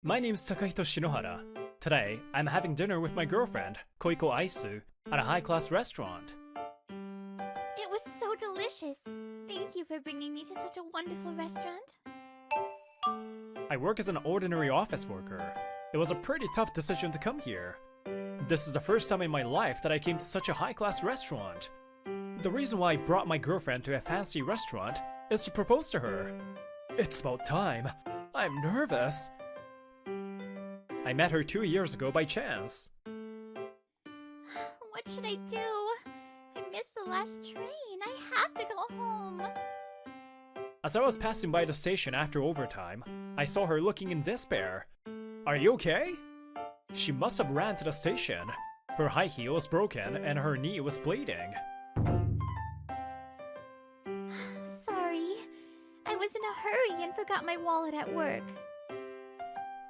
My name's Takahito Shinohara. Today, I'm having dinner with my girlfriend, Koiko Aisu, at a high-class restaurant. It was so delicious. Thank you for bringing me to such a wonderful restaurant. I work as an ordinary office worker. It was a pretty tough decision to come here. This is the first time in my life that I came to such a high-class restaurant. The reason why I brought my girlfriend to a fancy restaurant is to propose to her. It's about time. I'm nervous. I met her 2 years ago by chance. What should I do? I missed the last train. I have to go home. As I was passing by the station after overtime, I saw her looking in despair. Are you okay? She must have ran to the station. Her high heel was broken and her knee was bleeding. Sorry. I was in a hurry and forgot my wallet at work.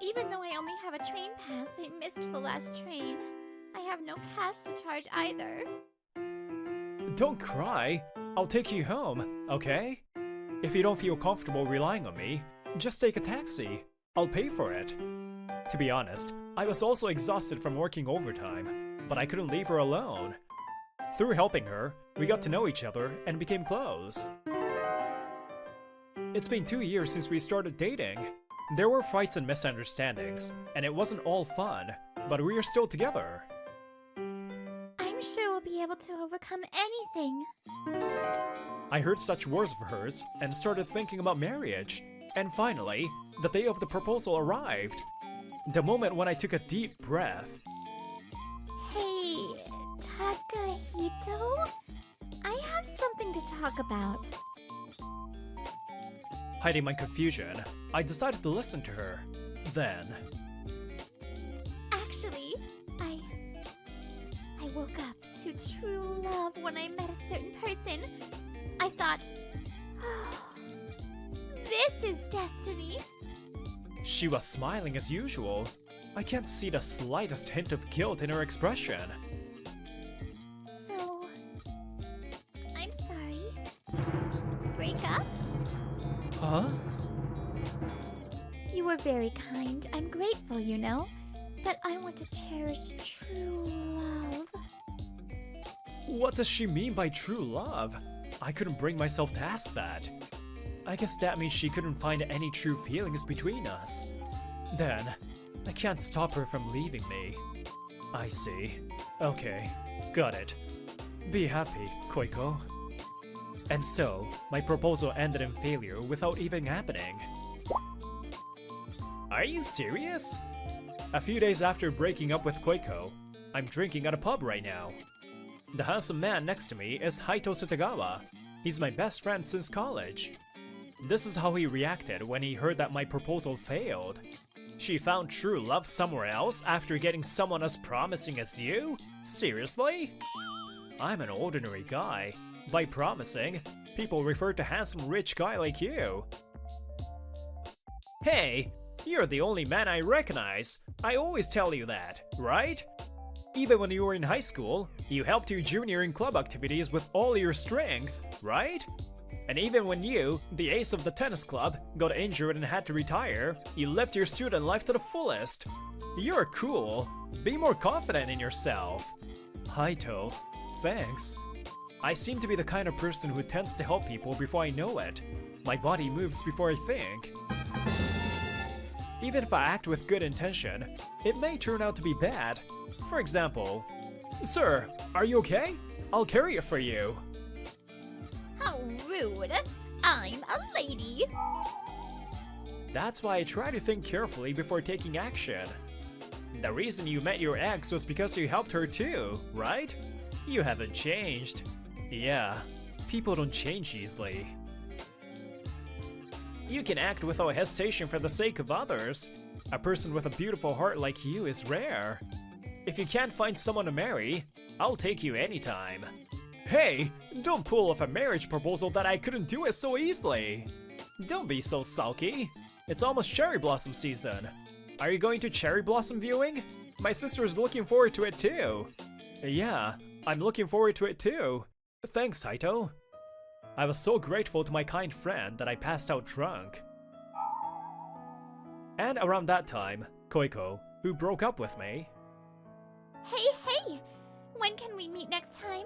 Even though I only have a train pass, I missed the last train. I have no cash to charge either. Don't cry. I'll take you home, okay? If you don't feel comfortable relying on me, just take a taxi. I'll pay for it. To be honest, I was also exhausted from working overtime, but I couldn't leave her alone. Through helping her, we got to know each other and became close. It's been 2 years since we started dating. There were fights and misunderstandings, and it wasn't all fun, but we are still together. I'm sure we'll be able to overcome anything. I heard such words of hers and started thinking about marriage. And finally, the day of the proposal arrived. The moment when I took a deep breath. Hey, Takahito? I have something to talk about. Hiding my confusion, I decided to listen to her. Then... Actually, I woke up to true love when I met a certain person. I thought, oh, this is destiny. She was smiling as usual. I can't see the slightest hint of guilt in her expression. So, I'm sorry. Break up? Huh? You were very kind. I'm grateful, you know. But I want to cherish true love. What does she mean by true love? I couldn't bring myself to ask that. I guess that means she couldn't find any true feelings between us. Then, I can't stop her from leaving me. I see. Okay, got it. Be happy, Koiko. And so, my proposal ended in failure without even happening. Are you serious? A few days after breaking up with Koiko, I'm drinking at a pub right now. The handsome man next to me is Haito Sutagawa. He's my best friend since college. This is how he reacted when he heard that my proposal failed. She found true love somewhere else after getting someone as promising as you? Seriously? I'm an ordinary guy. By promising, people refer to handsome rich guy like you. Hey, you're the only man I recognize. I always tell you that, right? Even when you were in high school, you helped your junior in club activities with all your strength, right? And even when you, the ace of the tennis club, got injured and had to retire, you lived your student life to the fullest. You're cool. Be more confident in yourself. Haito, thanks. I seem to be the kind of person who tends to help people before I know it. My body moves before I think. Even if I act with good intention, it may turn out to be bad. For example, "Sir, are you okay? I'll carry it for you." How rude. I'm a lady. That's why I try to think carefully before taking action. The reason you met your ex was because you helped her too, right? You haven't changed. Yeah, people don't change easily. You can act without hesitation for the sake of others. A person with a beautiful heart like you is rare. If you can't find someone to marry, I'll take you anytime. Hey, don't pull off a marriage proposal that I couldn't do it so easily. Don't be so sulky. It's almost cherry blossom season. Are you going to cherry blossom viewing? My sister is looking forward to it too. Yeah, I'm looking forward to it too. Thanks, Haito. I was so grateful to my kind friend that I passed out drunk. And around that time, Koiko, who broke up with me, Hey! When can we meet next time?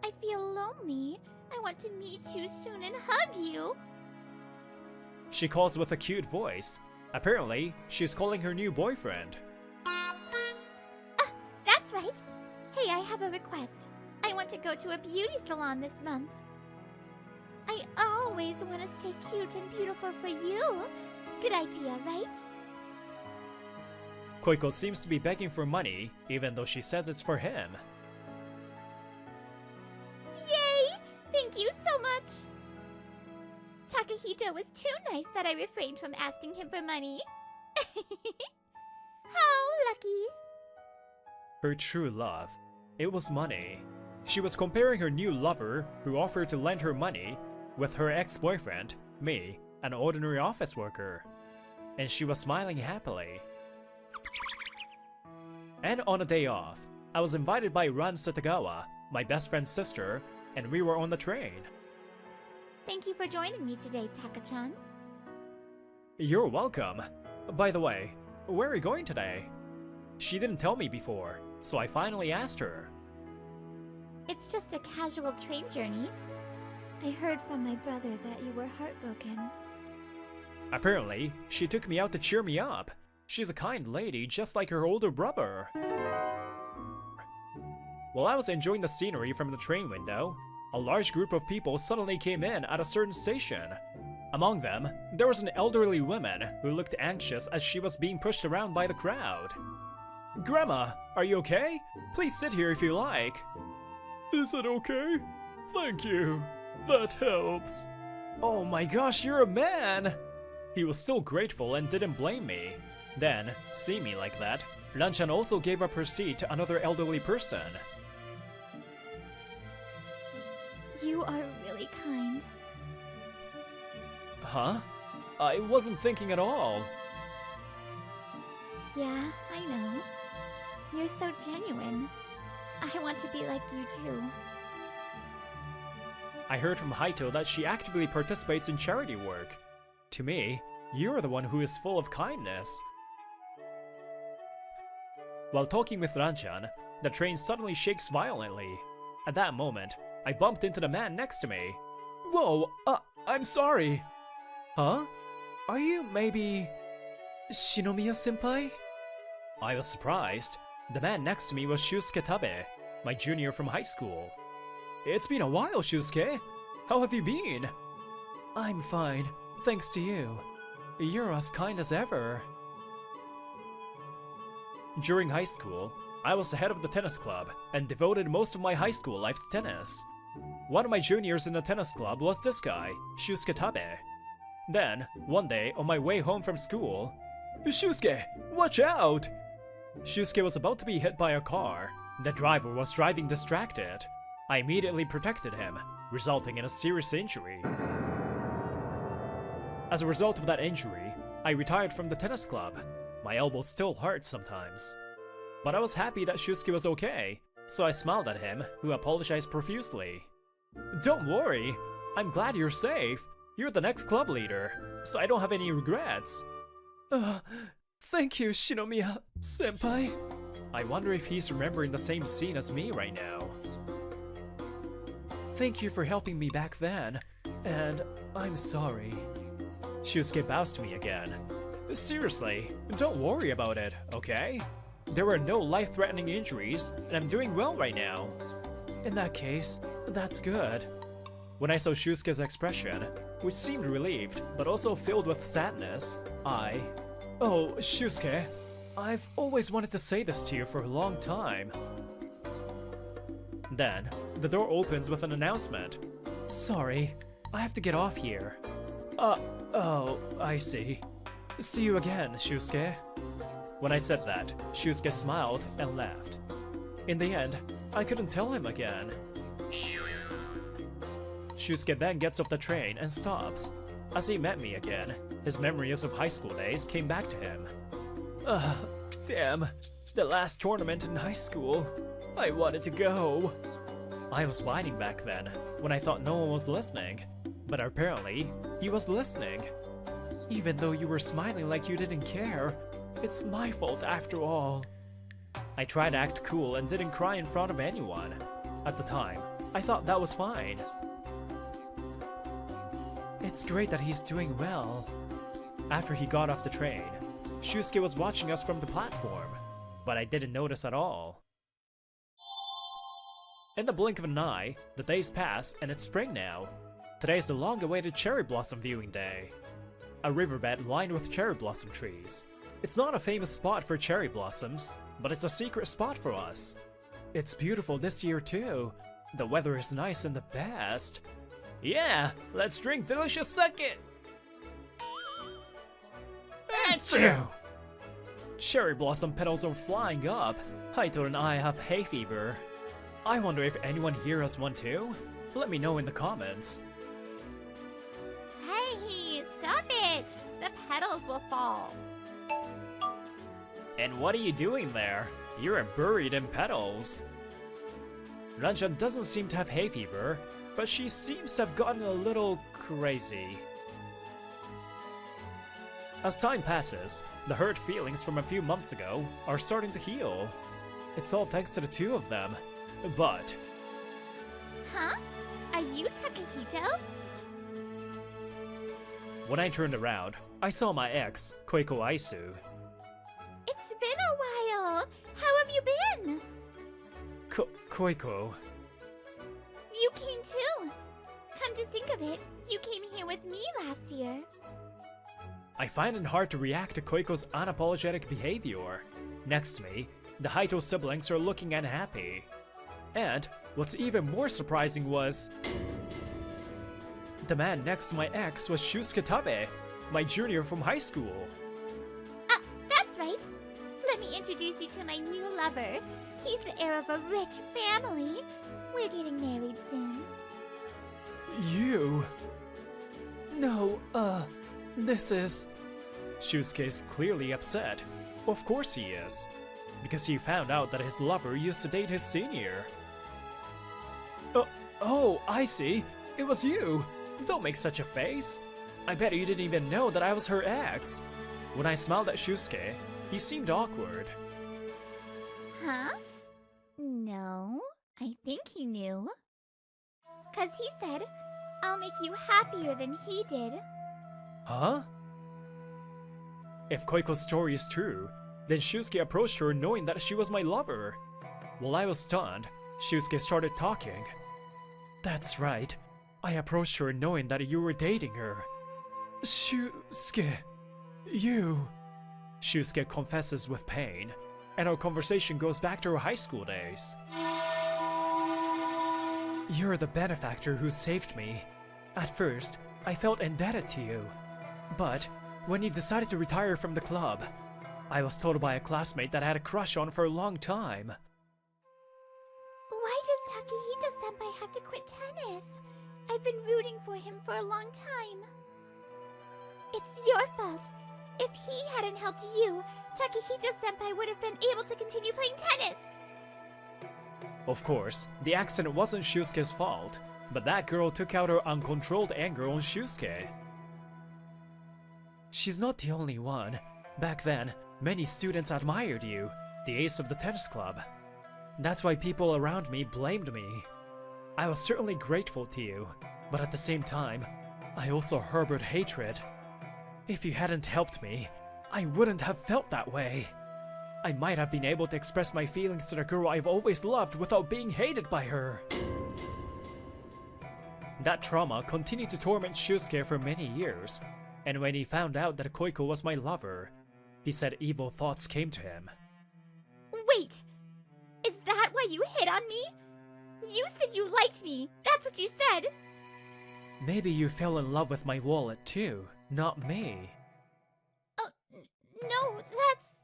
I feel lonely. I want to meet you soon and hug you. she calls with a cute voice. Apparently, she's calling her new boyfriend. That's right. Hey, I have a request. I want to go to a beauty salon this month. I always want to stay cute and beautiful for you. Good idea, right? Koiko seems to be begging for money, even though she says it's for him. Yay! Thank you so much! Takahito was too nice that I refrained from asking him for money. How lucky! Her true love. It was money. She was comparing her new lover, who offered to lend her money, with her ex-boyfriend, me, an ordinary office worker. And she was smiling happily. And on a day off, I was invited by Ran Satagawa, my best friend's sister, and we were on the train. Thank you for joining me today, Taka-chan. You're welcome. By the way, where are you going today? She didn't tell me before, so I finally asked her. It's just a casual train journey. I heard from my brother that you were heartbroken. Apparently, she took me out to cheer me up. She's a kind lady, just like her older brother. While I was enjoying the scenery from the train window, a large group of people suddenly came in at a certain station. Among them, there was an elderly woman who looked anxious as she was being pushed around by the crowd. Grandma, are you okay? Please sit here if you like. Is it okay? Thank you. That helps. Oh my gosh, you're a man! He was so grateful and didn't blame me. Then, seeing me like that, Ranchan also gave up her seat to another elderly person. You are really kind. Huh? I wasn't thinking at all. Yeah, I know. You're so genuine. I want to be like you too. I heard from Haito that she actively participates in charity work. To me, you're the one who is full of kindness. While talking with Ranchan, the train suddenly shakes violently. At that moment, I bumped into the man next to me. Whoa, I'm sorry. Huh? Are you maybe... Shinomiya-senpai? I was surprised. The man next to me was Shusuke Tabe, my junior from high school. It's been a while, Shusuke. How have you been? I'm fine, thanks to you. You're as kind as ever. During high school, I was the head of the tennis club and devoted most of my high school life to tennis. One of my juniors in the tennis club was this guy, Shusuke Tabe. Then, one day on my way home from school, Shusuke, watch out! Shusuke was about to be hit by a car. The driver was driving distracted. I immediately protected him, resulting in a serious injury. As a result of that injury, I retired from the tennis club. My elbow still hurts sometimes. But I was happy that Shusuke was okay, so I smiled at him, who apologized profusely. Don't worry, I'm glad you're safe. You're the next club leader, so I don't have any regrets. Thank you, Shinomiya-senpai. I wonder if he's remembering the same scene as me right now. Thank you for helping me back then, and I'm sorry. Shusuke bows to me again. Seriously, don't worry about it, okay? There were no life-threatening injuries, and I'm doing well right now. In that case, that's good. When I saw Shusuke's expression, which seemed relieved, but also filled with sadness, Oh, Shusuke, I've always wanted to say this to you for a long time. Then, the door opens with an announcement. Sorry, I have to get off here. Oh, I see. See you again, Shusuke. When I said that, Shusuke smiled and laughed. In the end, I couldn't tell him again. Shusuke then gets off the train and stops. As he met me again, his memories of high school days came back to him. Damn, the last tournament in high school. I wanted to go. I was whining back then, when I thought no one was listening. But apparently, he was listening. Even though you were smiling like you didn't care, it's my fault after all. I tried to act cool and didn't cry in front of anyone. At the time, I thought that was fine. It's great that he's doing well. After he got off the train, Shusuke was watching us from the platform, but I didn't notice at all. In the blink of an eye, the days pass and it's spring now. Today's the long-awaited cherry blossom viewing day. A riverbed lined with cherry blossom trees. It's not a famous spot for cherry blossoms, but it's a secret spot for us. It's beautiful this year too. The weather is nice and the best. Yeah, let's drink delicious sake! Achoo! Cherry blossom petals are flying up. Haito and I have hay fever. I wonder if anyone here has one too? Let me know in the comments. Hey, stop it! The petals will fall. And what are you doing there? You're buried in petals. Ranchan doesn't seem to have hay fever, but she seems to have gotten a little crazy. As time passes, the hurt feelings from a few months ago are starting to heal. It's all thanks to the two of them. But... Huh? Are you Takahito? when I turned around, I saw my ex, Koiko Aisu. It's been a while. How have you been? Koiko... You came too. Come to think of it, you came here with me last year. I find it hard to react to Koiko's unapologetic behavior. Next to me, the Haito siblings are looking unhappy. And what's even more surprising was... the man next to my ex was Shusuke Tabe, my junior from high school. That's right. Let me introduce you to my new lover. He's the heir of a rich family. We're getting married soon. You... No, this is... Shusuke is clearly upset. Of course he is. Because he found out that his lover used to date his senior. Oh, I see. It was you. Don't make such a face. I bet you didn't even know that I was her ex. When I smiled at Shusuke, he seemed awkward. Huh? No, I think he knew. 'Cause he said, I'll make you happier than he did. Huh? If Koiko's story is true, then Shusuke approached her knowing that she was my lover. While I was stunned, Shusuke started talking. That's right. I approached her knowing that you were dating her. Shusuke... you... Shusuke confesses with pain, and our conversation goes back to our high school days. You're the benefactor who saved me. At first, I felt indebted to you. But, when you decided to retire from the club, I was told by a classmate that I had a crush on for a long time. Why does Takahito-senpai have to quit tennis? I've been rooting for him for a long time. It's your fault. If he hadn't helped you, Takahito-senpai would have been able to continue playing tennis. Of course, the accident wasn't Shusuke's fault, but that girl took out her uncontrolled anger on Shusuke. She's not the only one. Back then, many students admired you, the ace of the tennis club. That's why people around me blamed me. I was certainly grateful to you, but at the same time, I also harbored hatred. If you hadn't helped me, I wouldn't have felt that way. I might have been able to express my feelings to the girl I've always loved without being hated by her. That trauma continued to torment Shusuke for many years, and when he found out that Koiko was my lover, he said evil thoughts came to him. Wait! Is that why you hit on me? You said you liked me! That's what you said! Maybe you fell in love with my wallet too, not me. No, that's...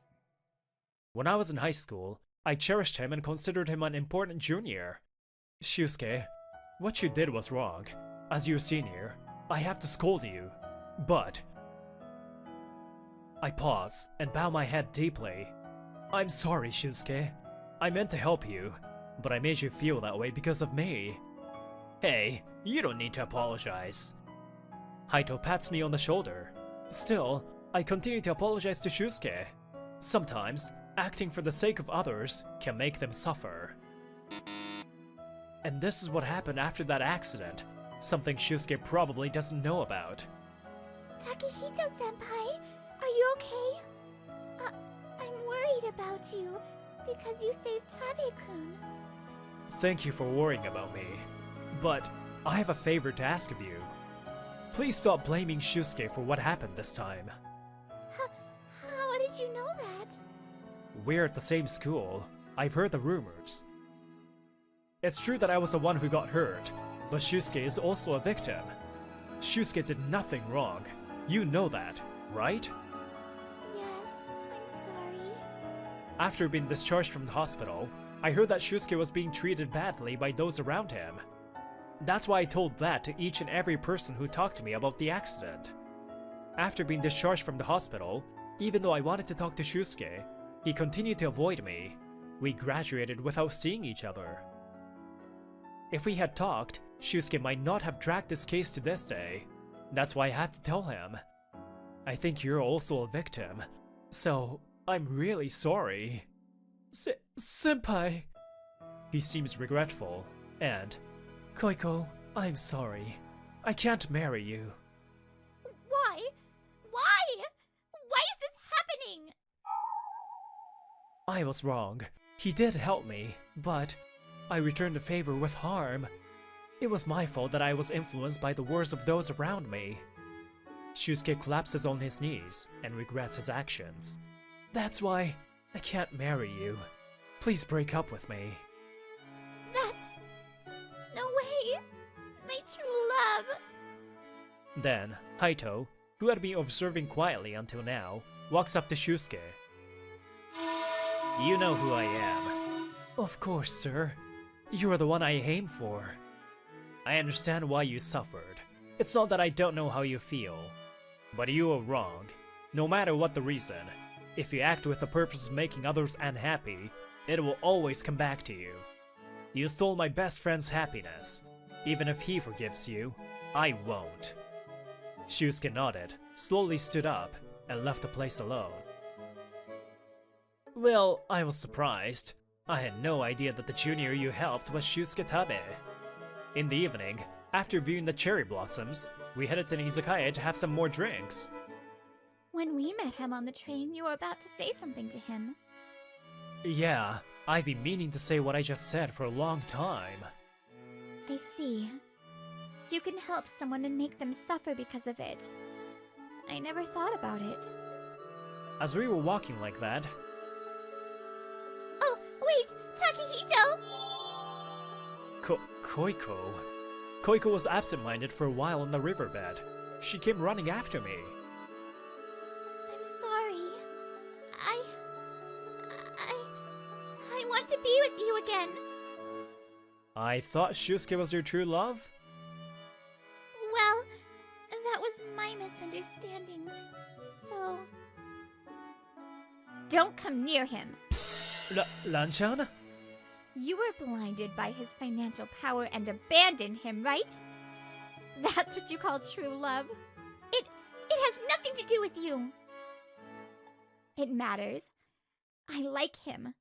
When I was in high school, I cherished him and considered him an important junior. Shusuke, what you did was wrong. As your senior, I have to scold you. But... I pause and bow my head deeply. I'm sorry, Shusuke. I meant to help you, but I made you feel that way because of me. Hey, you don't need to apologize. Haito pats me on the shoulder. Still, I continue to apologize to Shusuke. Sometimes, acting for the sake of others can make them suffer. And this is what happened after that accident, something Shusuke probably doesn't know about. Takehito-senpai, are you okay? I'm worried about you, because you saved Tabe-kun. Thank you for worrying about me, but I have a favor to ask of you. Please stop blaming Shusuke for what happened this time. How did you know that? We're at the same school. I've heard the rumors. It's true that I was the one who got hurt, but Shusuke is also a victim. Shusuke did nothing wrong. You know that, right? Yes, I'm sorry. After being discharged from the hospital, I heard that Shusuke was being treated badly by those around him. That's why I told that to each and every person who talked to me about the accident. After being discharged from the hospital, even though I wanted to talk to Shusuke, he continued to avoid me. We graduated without seeing each other. If we had talked, Shusuke might not have dragged this case to this day. That's why I have to tell him. I think you're also a victim, so I'm really sorry. Senpai! He seems regretful, and Koiko, I'm sorry. I can't marry you. Why? Why? Why is this happening? I was wrong. He did help me, but I returned the favor with harm. It was my fault that I was influenced by the words of those around me. Shusuke collapses on his knees and regrets his actions. That's why I can't marry you. Please break up with me. That's... no way! My true love! Then, Haito, who had been observing quietly until now, walks up to Shusuke. You know who I am. Of course, sir. You are the one I aim for. I understand why you suffered. It's not that I don't know how you feel. But you are wrong. No matter what the reason, if you act with the purpose of making others unhappy, it will always come back to you. You stole my best friend's happiness. Even if he forgives you, I won't. Shusuke nodded, slowly stood up, and left the place alone. Well, I was surprised. I had no idea that the junior you helped was Shusuke Tabe. In the evening, after viewing the cherry blossoms, we headed to an izakaya to have some more drinks. When we met him on the train, you were about to say something to him. Yeah, I've been meaning to say what I just said for a long time. I see. You can help someone and make them suffer because of it. I never thought about it. As we were walking like that... Oh, wait! Takehito! Koiko? Koiko was absent-minded for a while on the riverbed. She came running after me. I'm sorry. I want to be with you again. I thought Shusuke was your true love? Well, that was my misunderstanding, so... Don't come near him! Lanchan? You were blinded by his financial power and abandoned him, right? That's what you call true love. It has nothing to do with you. It matters. I like him.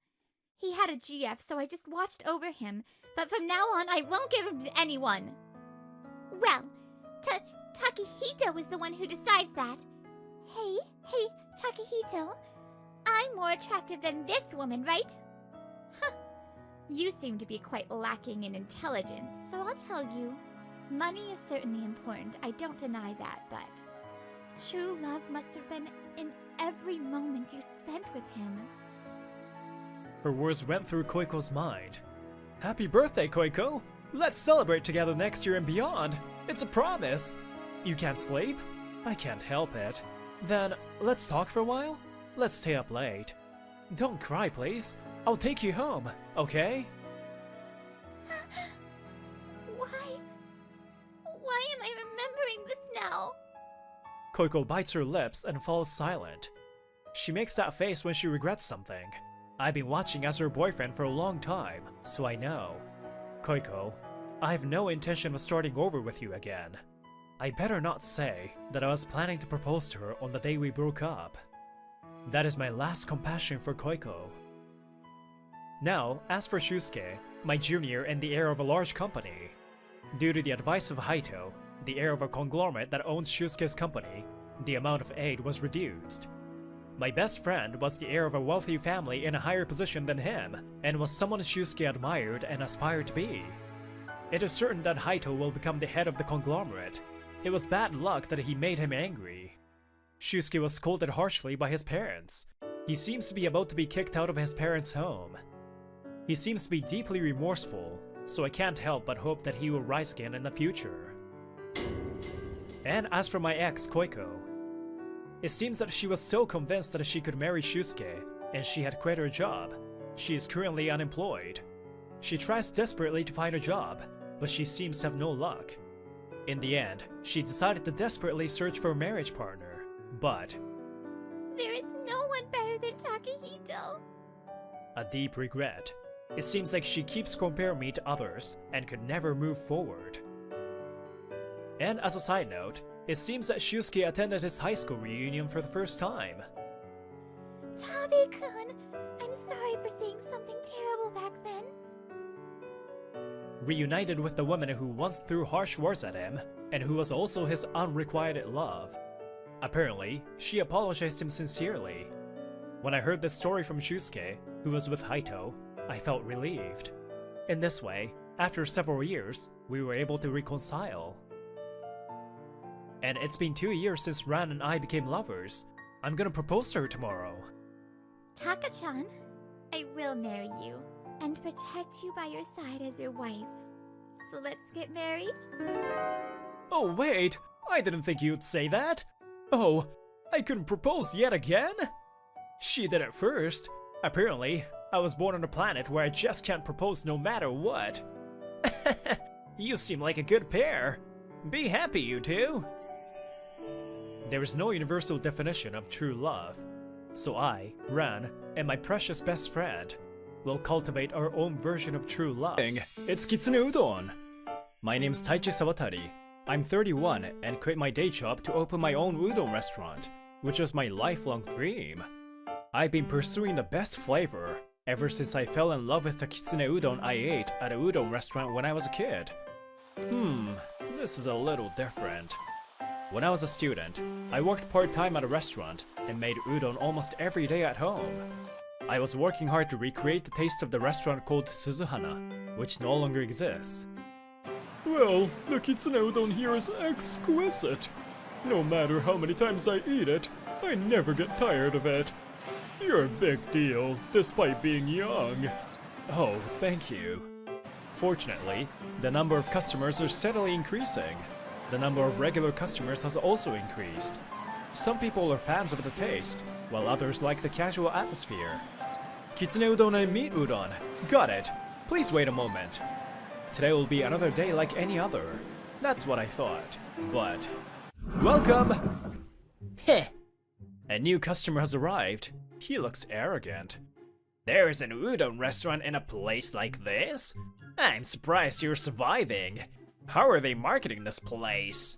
He had a GF, so I just watched over him, but from now on, I won't give him to anyone. Well, Takehito is the one who decides that. Hey, Takehito, I'm more attractive than this woman, right? Huh. You seem to be quite lacking in intelligence, so I'll tell you. Money is certainly important, I don't deny that, but true love must have been in every moment you spent with him. Her words went through Koiko's mind. Happy birthday, Koiko! Let's celebrate together next year and beyond! It's a promise! You can't sleep? I can't help it. Then, let's talk for a while? Let's stay up late. Don't cry, please. I'll take you home, okay? Why am I remembering this now? Koiko bites her lips and falls silent. She makes that face when she regrets something. I've been watching as her boyfriend for a long time, so I know. Koiko, I have no intention of starting over with you again. I better not say that I was planning to propose to her on the day we broke up. That is my last compassion for Koiko. Now, as for Shusuke, my junior and the heir of a large company. Due to the advice of Haito, the heir of a conglomerate that owns Shusuke's company, the amount of aid was reduced. My best friend was the heir of a wealthy family in a higher position than him, and was someone Shusuke admired and aspired to be. It is certain that Haito will become the head of the conglomerate. It was bad luck that he made him angry. Shusuke was scolded harshly by his parents. He seems to be about to be kicked out of his parents' home. He seems to be deeply remorseful, so I can't help but hope that he will rise again in the future. And as for my ex, Koiko, it seems that she was so convinced that she could marry Shusuke, and she had quit her job. She is currently unemployed. She tries desperately to find a job, but she seems to have no luck. In the end, she decided to desperately search for a marriage partner, but There is no one better than Takahito. a deep regret. It seems like she keeps comparing me to others and could never move forward. And as a side note, it seems that Shusuke attended his high school reunion for the first time. Tabe-kun, I'm sorry for saying something terrible back then. Reunited with the woman who once threw harsh words at him, and who was also his unrequited love. Apparently, she apologized to him sincerely. When I heard this story from Shusuke, who was with Haito, I felt relieved. In this way, after several years, we were able to reconcile. And it's been 2 years since Ran and I became lovers. I'm gonna propose to her tomorrow. Taka-chan, I will marry you and protect you by your side as your wife. So let's get married? Oh wait, I didn't think you'd say that. Oh, I couldn't propose yet again? She did it first. Apparently, I was born on a planet where I just can't propose no matter what. You seem like a good pair. Be happy, you two. There is no universal definition of true love, so I, Ran, and my precious best friend will cultivate our own version of true love. It's Kitsune Udon! My name's Taichi Sawatari. I'm 31 and quit my day job to open my own udon restaurant, which was my lifelong dream. I've been pursuing the best flavor ever since I fell in love with the Kitsune Udon I ate at a udon restaurant when I was a kid. This is a little different. When I was a student, I worked part-time at a restaurant and made udon almost every day at home. I was working hard to recreate the taste of the restaurant called Suzuhana, which no longer exists. Well, the Kitsune Udon here is exquisite. No matter how many times I eat it, I never get tired of it. You're a big deal, despite being young. Oh, thank you. Fortunately, the number of customers are steadily increasing. The number of regular customers has also increased. Some people are fans of the taste, while others like the casual atmosphere. Kitsune udon and meat udon. Got it. Please wait a moment. Today will be another day like any other. That's what I thought. But welcome! Heh! A new customer has arrived. He looks arrogant. There is an udon restaurant in a place like this? I'm surprised you're surviving. How are they marketing this place?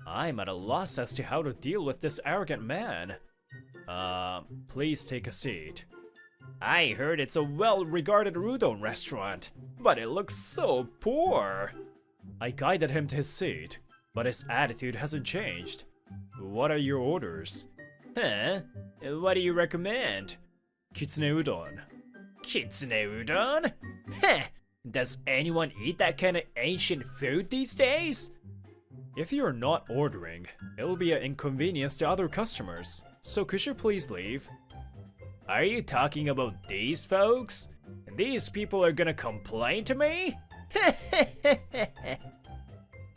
I'm at a loss as to how to deal with this arrogant man. Please take a seat. I heard it's a well-regarded udon restaurant, but it looks so poor. I guided him to his seat, but his attitude hasn't changed. What are your orders? Huh? What do you recommend? Kitsune udon. Kitsune udon? Heh! Does anyone eat that kind of ancient food these days? If you're not ordering, it will be an inconvenience to other customers, so could you please leave? Are you talking about these folks? These people are gonna complain to me?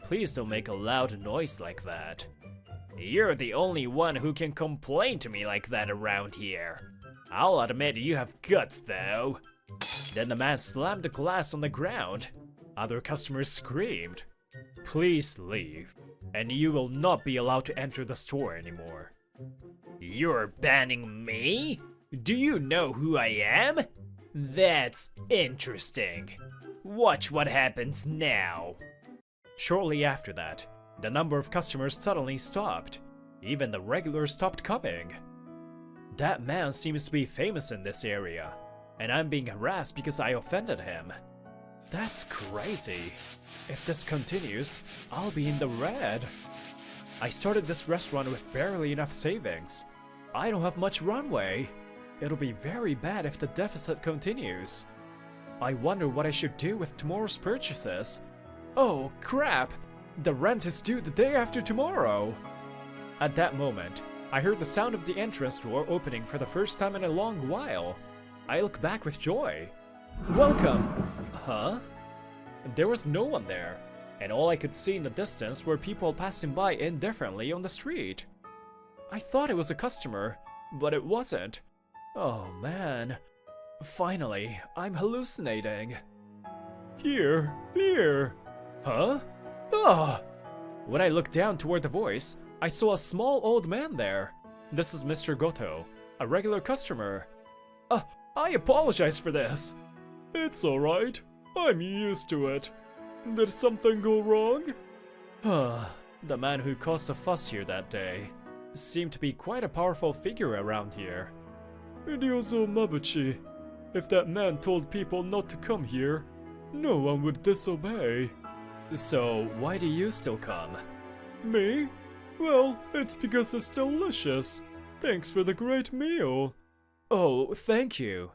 Please don't make a loud noise like that. You're the only one who can complain to me like that around here. I'll admit you have guts though. Then the man slammed the glass on the ground. Other customers screamed. Please leave, and you will not be allowed to enter the store anymore. You're banning me? Do you know who I am? That's interesting. Watch what happens now. Shortly after that, The number of customers suddenly stopped. Even the regulars stopped coming. That man seems to be famous in this area, and I'm being harassed because I offended him. That's crazy. If this continues, I'll be in the red. I started this restaurant with barely enough savings. I don't have much runway. It'll be very bad if the deficit continues. I wonder what I should do with tomorrow's purchases. Oh, crap! The rent is due the day after tomorrow! At that moment, I heard the sound of the entrance door opening for the first time in a long while. I look back with joy. Welcome! Huh? There was no one there, and all I could see in the distance were people passing by indifferently on the street. I thought it was a customer, but it wasn't. Oh man. Finally, I'm hallucinating. Here. Huh? Ah! When I looked down toward the voice, I saw a small old man there. This is Mr. Goto, a regular customer. I apologize for this. It's alright. I'm used to it. Did something go wrong? The man who caused a fuss here that day seemed to be quite a powerful figure around here. Ryozo Mabuchi. If that man told people not to come here, no one would disobey. So why do you still come? Me? Well, it's because it's delicious. Thanks for the great meal. Oh, thank you.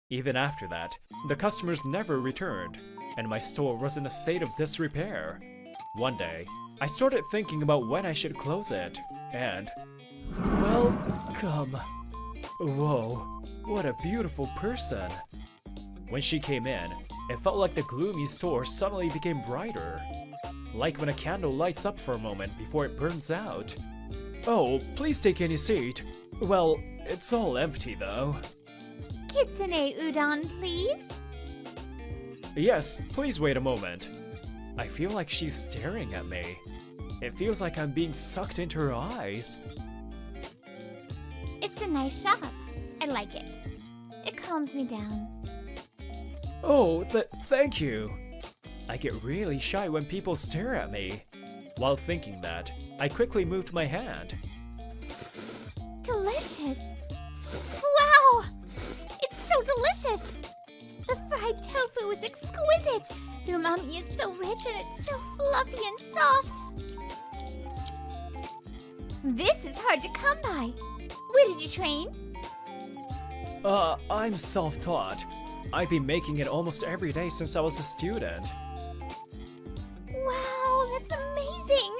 Even after that, the customers never returned, and my store was in a state of disrepair. One day, I started thinking about when I should close it, and... Welcome. Whoa, what a beautiful person. When she came in, it felt like the gloomy store suddenly became brighter. Like when a candle lights up for a moment before it burns out. Oh, please take any seat. Well, it's all empty though. Kitsune udon, please. Yes, please wait a moment. I feel like she's staring at me. It feels like I'm being sucked into her eyes. It's a nice shop. I like it. It calms me down. Oh, thank you. I get really shy when people stare at me. While thinking that, I quickly moved my hand. Delicious! Wow! It's so delicious! The fried tofu is exquisite! The umami is so rich and it's so fluffy and soft! This is hard to come by. Where did you train? I'm self-taught. I've been making it almost every day since I was a student. Wow, that's amazing!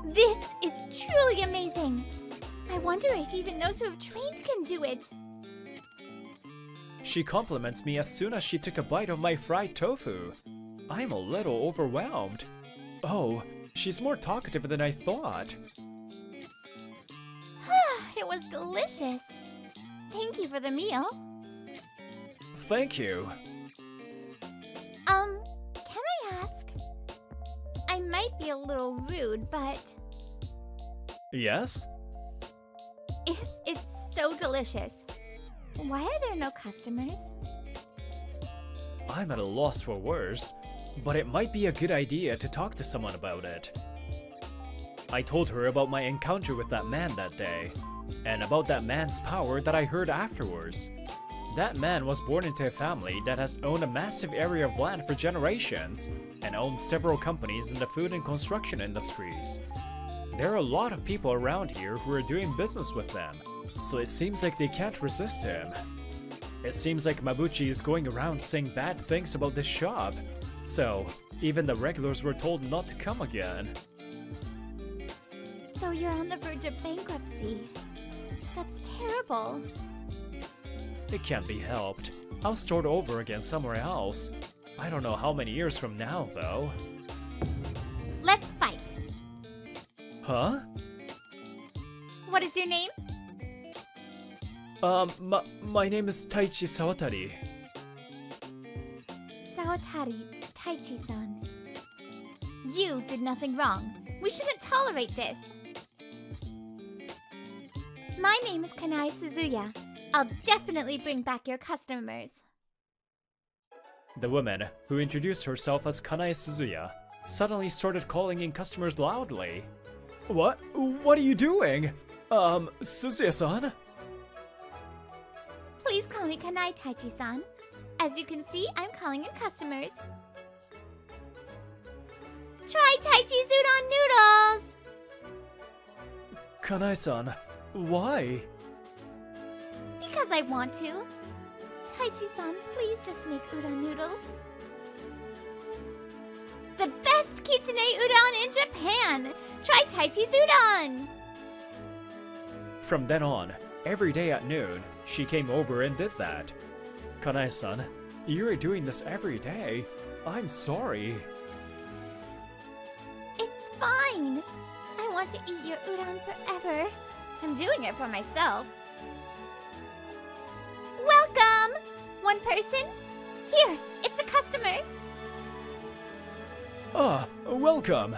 This is truly amazing! I wonder if even those who have trained can do it. She compliments me as soon as she took a bite of my fried tofu. I'm a little overwhelmed. Oh, she's more talkative than I thought. It was delicious. Thank you for the meal. Thank you. Can I ask? I might be a little rude, but Yes? if it's so delicious, why are there no customers? I'm at a loss for words, but it might be a good idea to talk to someone about it. I told her about my encounter with that man that day, and about that man's power that I heard afterwards. That man was born into a family that has owned a massive area of land for generations, and owned several companies in the food and construction industries. There are a lot of people around here who are doing business with them, so it seems like they can't resist him. It seems like Mabuchi is going around saying bad things about this shop, so even the regulars were told not to come again. So you're on the verge of bankruptcy. That's terrible. It can't be helped. I'll start over again somewhere else. I don't know how many years from now, though. Let's fight. Huh? What is your name? My name is Taichi Sawatari. Sawatari Taichi-san. You did nothing wrong. We shouldn't tolerate this. My name is Kanai Suzuya. I'll definitely bring back your customers. The woman, who introduced herself as Kanae Suzuya, suddenly started calling in customers loudly. What? What are you doing? Suzuya-san? Please call me Kanai, Taichi-san. As you can see, I'm calling in customers. Try Taichi's udon noodles! Kanai-san, why? Because I want to. Taichi-san, please just make udon noodles. The best kitsune udon in Japan! Try Taichi's udon! From then on, every day at noon, she came over and did that. Kanai-san, you're doing this every day. I'm sorry. It's fine. I want to eat your udon forever. I'm doing it for myself. Welcome! One person? Here, it's a customer. Welcome!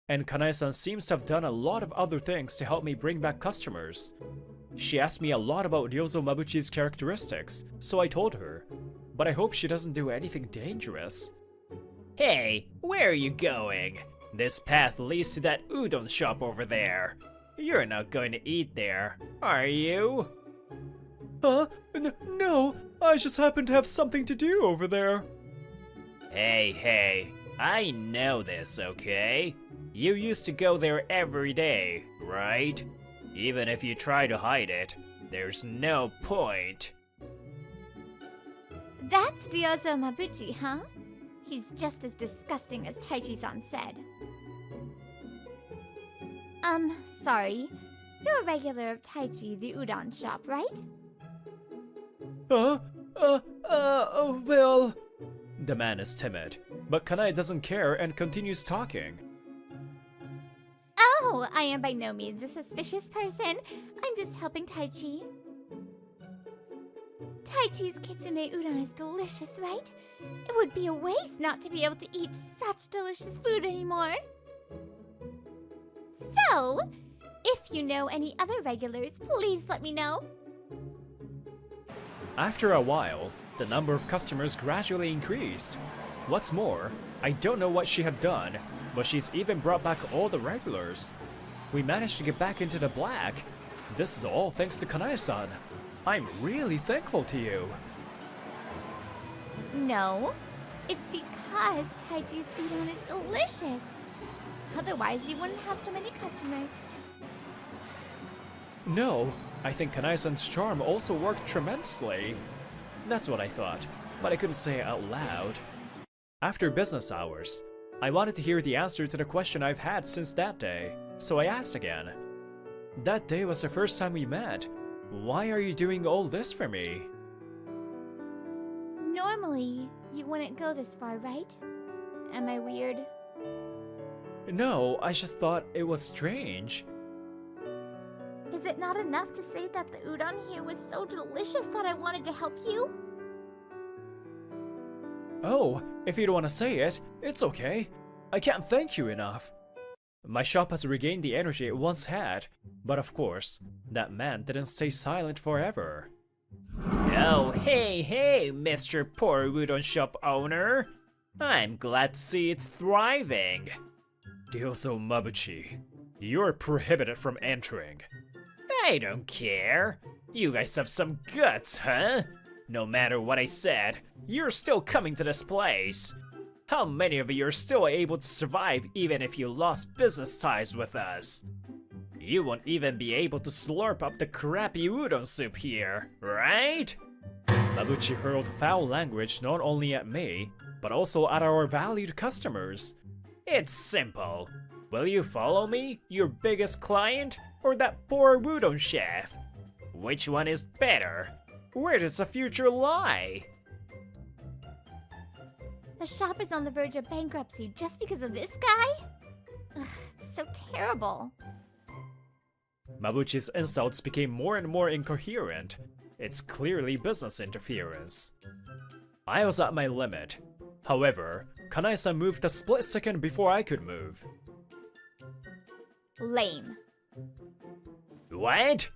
And Kanai-san seems to have done a lot of other things to help me bring back customers. She asked me a lot about Ryozo Mabuchi's characteristics, so I told her. But I hope she doesn't do anything dangerous. Hey, where are you going? This path leads to that udon shop over there. You're not going to eat there, are you? No, I just happen to have something to do over there. Hey, I know this, okay? You used to go there every day, right? Even if you try to hide it, there's no point. That's Ryozo Mabuchi, huh? He's just as disgusting as Taichi-san said. Sorry. You're a regular of Taichi, the udon shop, right? Well... The man is timid, but Kanai doesn't care and continues talking. Oh, I am by no means a suspicious person. I'm just helping Taichi. Taichi's kitsune udon is delicious, right? It would be a waste not to be able to eat such delicious food anymore. So, if you know any other regulars, please let me know. After a while, the number of customers gradually increased. What's more, I don't know what she had done, but she's even brought back all the regulars. We managed to get back into the black. This is all thanks to Kanai-san. I'm really thankful to you. No, it's because Taichi's udon is delicious. Otherwise, you wouldn't have so many customers. No, I think Kanai-san's charm also worked tremendously. That's what I thought, but I couldn't say it out loud. After business hours, I wanted to hear the answer to the question I've had since that day, so I asked again. That day was the first time we met. Why are you doing all this for me? Normally, you wouldn't go this far, right? Am I weird? No, I just thought it was strange. Is it not enough to say that the udon here was so delicious that I wanted to help you? Oh, if you don't want to say it, it's okay. I can't thank you enough. My shop has regained the energy it once had, but of course, that man didn't stay silent forever. Oh, hey, Mr. Poor Udon Shop owner. I'm glad to see it's thriving. Ryozo Mabuchi, you're prohibited from entering. I don't care. You guys have some guts, huh? No matter what I said, you're still coming to this place. How many of you are still able to survive even if you lost business ties with us? You won't even be able to slurp up the crappy udon soup here, right? Mabuchi hurled foul language not only at me, but also at our valued customers. It's simple. Will you follow me, your biggest client, or that poor udon chef? Which one is better? Where does the future lie? The shop is on the verge of bankruptcy just because of this guy? Ugh, it's so terrible. Mabuchi's insults became more and more incoherent. It's clearly business interference. I was at my limit. However, Kanai-san moved a split second before I could move. Lame. What?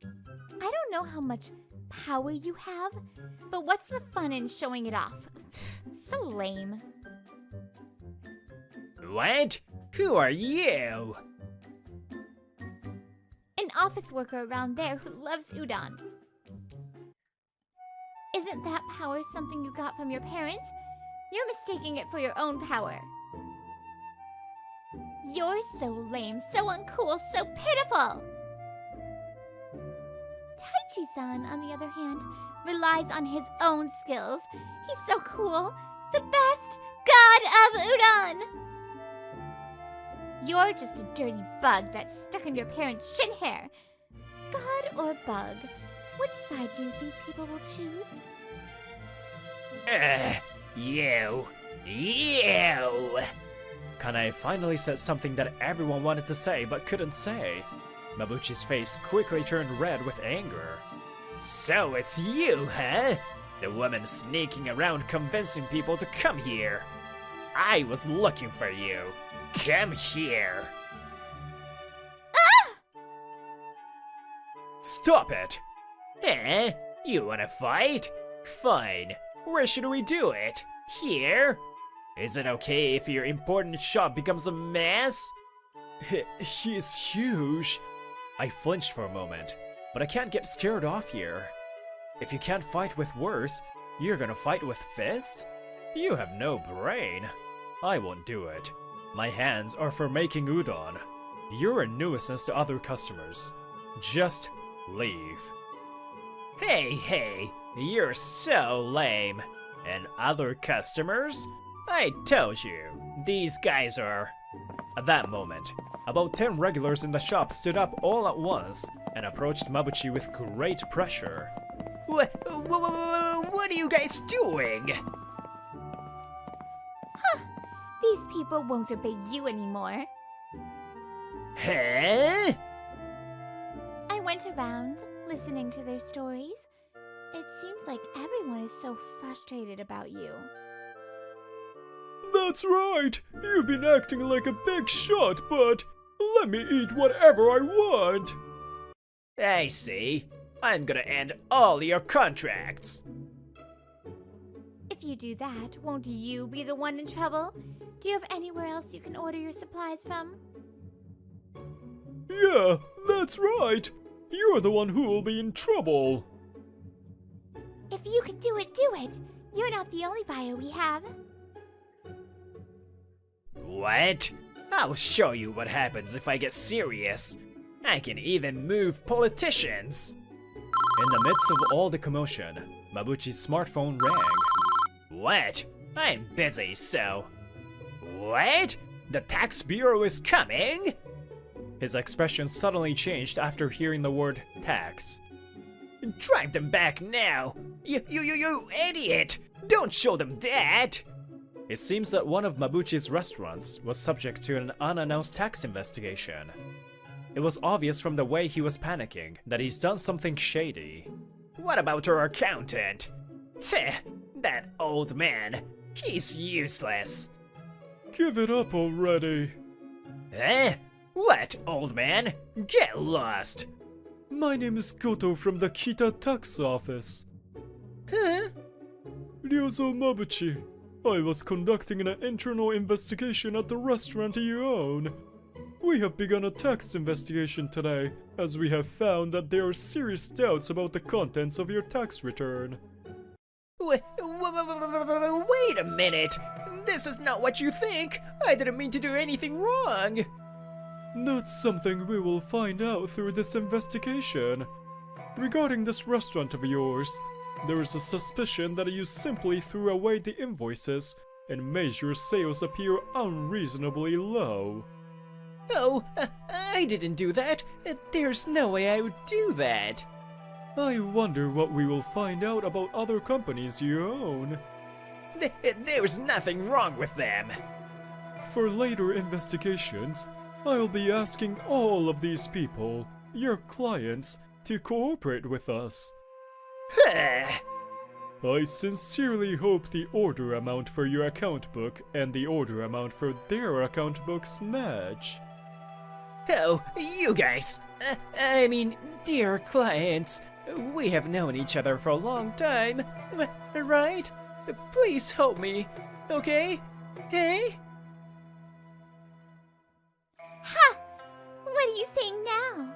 I don't know how much power you have, but what's the fun in showing it off? So lame. What? Who are you? An office worker around there who loves udon. Isn't that power something you got from your parents? You're mistaking it for your own power. You're so lame, so uncool, so pitiful! Taichi-san, on the other hand, relies on his own skills. He's so cool, the best god of udon! You're just a dirty bug that's stuck in your parents' shin hair. God or bug? Which side do you think people will choose? You. Kanae finally said something that everyone wanted to say but couldn't say. Mabuchi's face quickly turned red with anger. So it's you, huh? The woman sneaking around convincing people to come here. I was looking for you. Come here. Ah! Stop it! Eh? You wanna fight? Fine. Where should we do it? Here? Is it okay if your important shop becomes a mess? He's huge. I flinched for a moment, but I can't get scared off here. If you can't fight with words, you're gonna fight with fists? You have no brain. I won't do it. My hands are for making udon. You're a nuisance to other customers. Just leave. Hey, you're so lame. And other customers? I told you, these guys are... At that moment, about 10 regulars in the shop stood up all at once and approached Mabuchi with great pressure. What are you guys doing? Huh. These people won't obey you anymore. Huh? I went around, listening to their stories. It seems like everyone is so frustrated about you. That's right! You've been acting like a big shot, but let me eat whatever I want! I see. I'm gonna end all your contracts. If you do that, won't you be the one in trouble? Do you have anywhere else you can order your supplies from? Yeah, that's right! You're the one who will be in trouble! If you can do it, do it! You're not the only buyer we have. What? I'll show you what happens if I get serious. I can even move politicians. In the midst of all the commotion, Mabuchi's smartphone rang. What? I'm busy, so... What? The tax bureau is coming? His expression suddenly changed after hearing the word tax. Drive them back now! You idiot! Don't show them that! It seems that one of Mabuchi's restaurants was subject to an unannounced tax investigation. It was obvious from the way he was panicking that he's done something shady. What about our accountant? Tch, that old man. He's useless. Give it up already. Eh? What, old man? Get lost! My name is Goto from the Kita tax office. Huh? Ryozo Mabuchi. I was conducting an internal investigation at the restaurant you own. We have begun a tax investigation today, as we have found that there are serious doubts about the contents of your tax return. Wait a minute! This is not what you think! I didn't mean to do anything wrong! That's something we will find out through this investigation. Regarding this restaurant of yours, there is a suspicion that you simply threw away the invoices and made your sales appear unreasonably low. Oh, I didn't do that. There's no way I would do that. I wonder what we will find out about other companies you own. There's nothing wrong with them. For later investigations, I'll be asking all of these people, your clients, to cooperate with us. I sincerely hope the order amount for your account book and the order amount for their account books match. Oh, you guys! I mean, dear clients, we have known each other for a long time, right? Please help me, okay? Hey? are you saying now?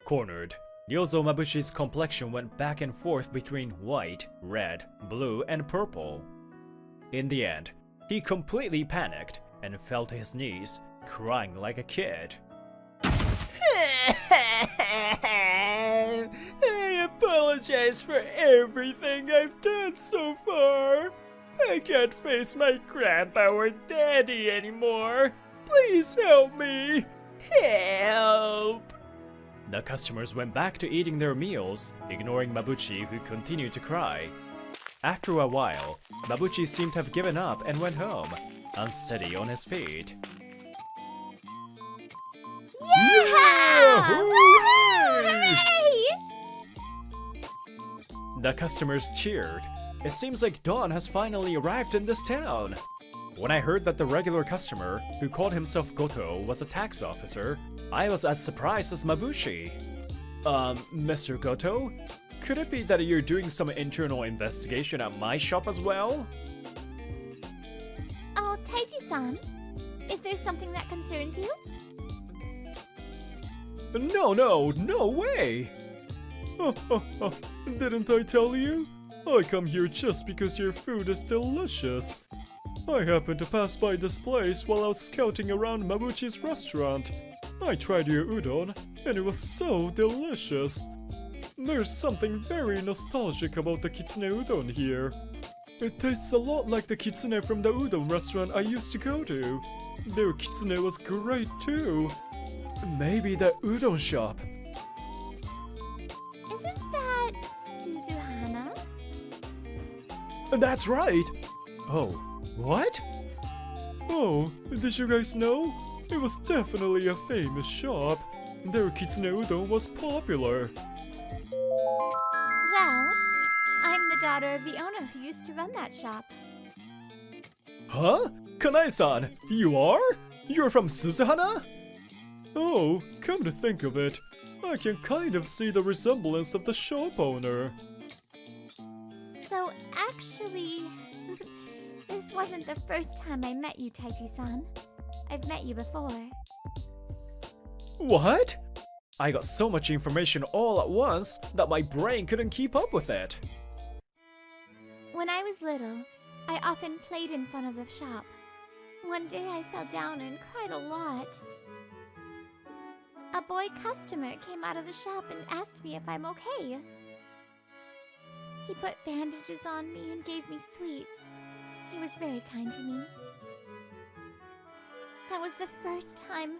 Cornered, Ryozo Mabuchi's complexion went back and forth between white, red, blue, and purple. In the end, he completely panicked and fell to his knees, crying like a kid. I apologize for everything I've done so far. I can't face my grandpa or daddy anymore. Please help me. Help! The customers went back to eating their meals, ignoring Mabuchi, who continued to cry. After a while, Mabuchi seemed to have given up and went home, unsteady on his feet. Yeah! Hooray! Hooray! The customers cheered. It seems like Dawn has finally arrived in this town. When I heard that the regular customer, who called himself Goto, was a tax officer, I was as surprised as Mabuchi. Mr. Goto? Could it be that you're doing some internal investigation at my shop as well? Oh, Taiji-san, is there something that concerns you? No way! Didn't I tell you? I come here just because your food is delicious. I happened to pass by this place while I was scouting around Mabuchi's restaurant. I tried your udon, and it was so delicious. There's something very nostalgic about the kitsune udon here. It tastes a lot like the kitsune from the udon restaurant I used to go to. Their kitsune was great too. Maybe the udon shop. Isn't that Suzuhana? That's right! Oh, what? Oh, did you guys know? It was definitely a famous shop. Their kitsune udon was popular. Well, I'm the daughter of the owner who used to run that shop. Huh? Kanae-san, you are? You're from Suzuhana? Oh, come to think of it, I can kind of see the resemblance of the shop owner. So actually, this wasn't the first time I met you, Taiji-san. I've met you before. What? I got so much information all at once that my brain couldn't keep up with it. When I was little, I often played in front of the shop. One day I fell down and cried a lot. A boy customer came out of the shop and asked me if I'm okay. He put bandages on me and gave me sweets. He was very kind to me. That was the first time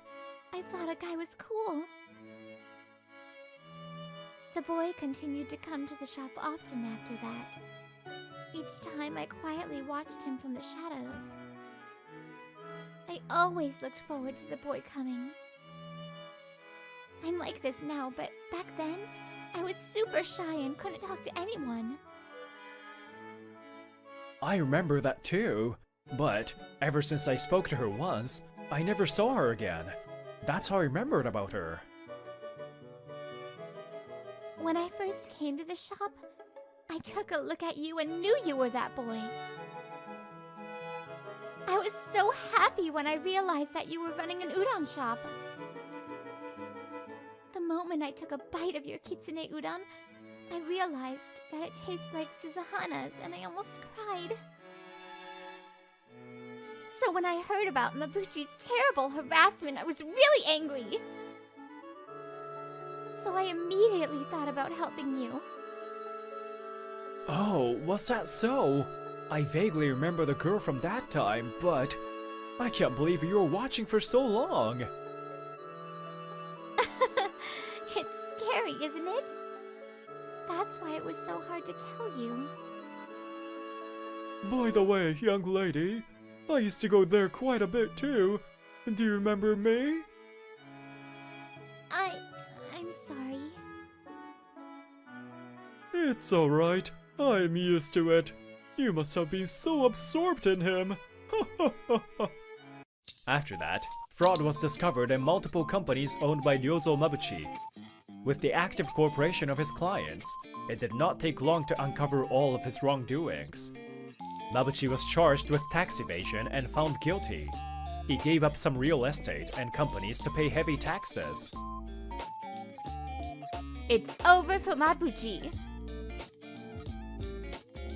I thought a guy was cool. The boy continued to come to the shop often after that. Each time I quietly watched him from the shadows. I always looked forward to the boy coming. I'm like this now, but back then, I was super shy and couldn't talk to anyone. I remember that too, but ever since I spoke to her once, I never saw her again. That's how I remembered about her. When I first came to the shop, I took a look at you and knew you were that boy. I was so happy when I realized that you were running an udon shop. The moment I took a bite of your kitsune udon, I realized that it tastes like Suzuhana's and I almost cried. So when I heard about Mabuchi's terrible harassment, I was really angry. So I immediately thought about helping you. Oh, was that so? I vaguely remember the girl from that time, but I can't believe you were watching for so long. It's scary, isn't it? That's why it was so hard to tell you. By the way, young lady, I used to go there quite a bit too. Do you remember me? I'm sorry. It's alright. I'm used to it. You must have been so absorbed in him. After that, fraud was discovered in multiple companies owned by Ryozo Mabuchi. With the active cooperation of his clients, it did not take long to uncover all of his wrongdoings. Mabuchi was charged with tax evasion and found guilty. He gave up some real estate and companies to pay heavy taxes. It's over for Mabuchi.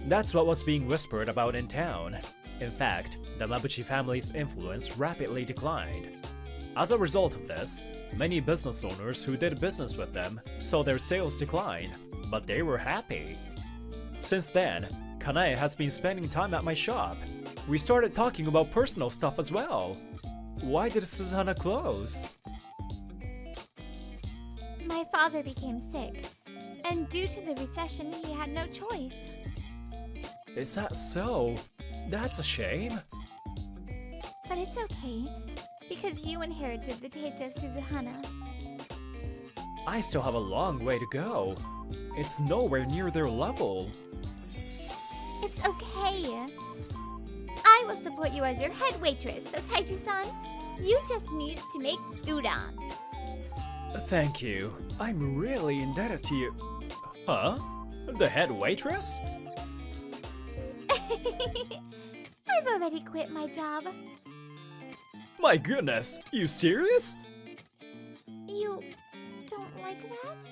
That's what was being whispered about in town. In fact, the Mabuchi family's influence rapidly declined. As a result of this, many business owners who did business with them saw their sales decline, but they were happy. Since then, Kanae has been spending time at my shop. We started talking about personal stuff as well. Why did Susanna close? My father became sick, and due to the recession, he had no choice. Is that so? That's a shame. But it's okay, because you inherited the taste of Suzuhana. I still have a long way to go. It's nowhere near their level. It's okay. I will support you as your head waitress, so Taiju-san, you just need to make udon. Thank you. I'm really indebted to you. Huh? The head waitress? I've already quit my job. My goodness, you serious? You don't like that?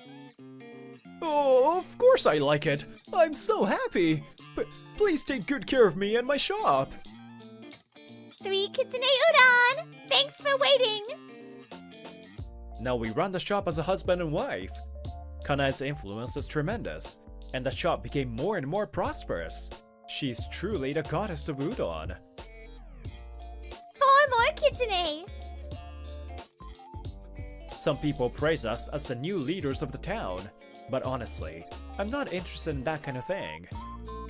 Oh, of course I like it. I'm so happy. But please take good care of me and my shop. 3 kitsune udon! Thanks for waiting! Now we run the shop as a husband and wife. Kanae's influence is tremendous, and the shop became more and more prosperous. She's truly the goddess of udon. 4 more kitsune! Some people praise us as the new leaders of the town, but honestly, I'm not interested in that kind of thing.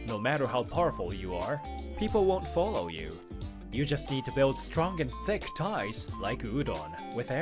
No matter how powerful you are, people won't follow you. You just need to build strong and thick ties like udon with everyone.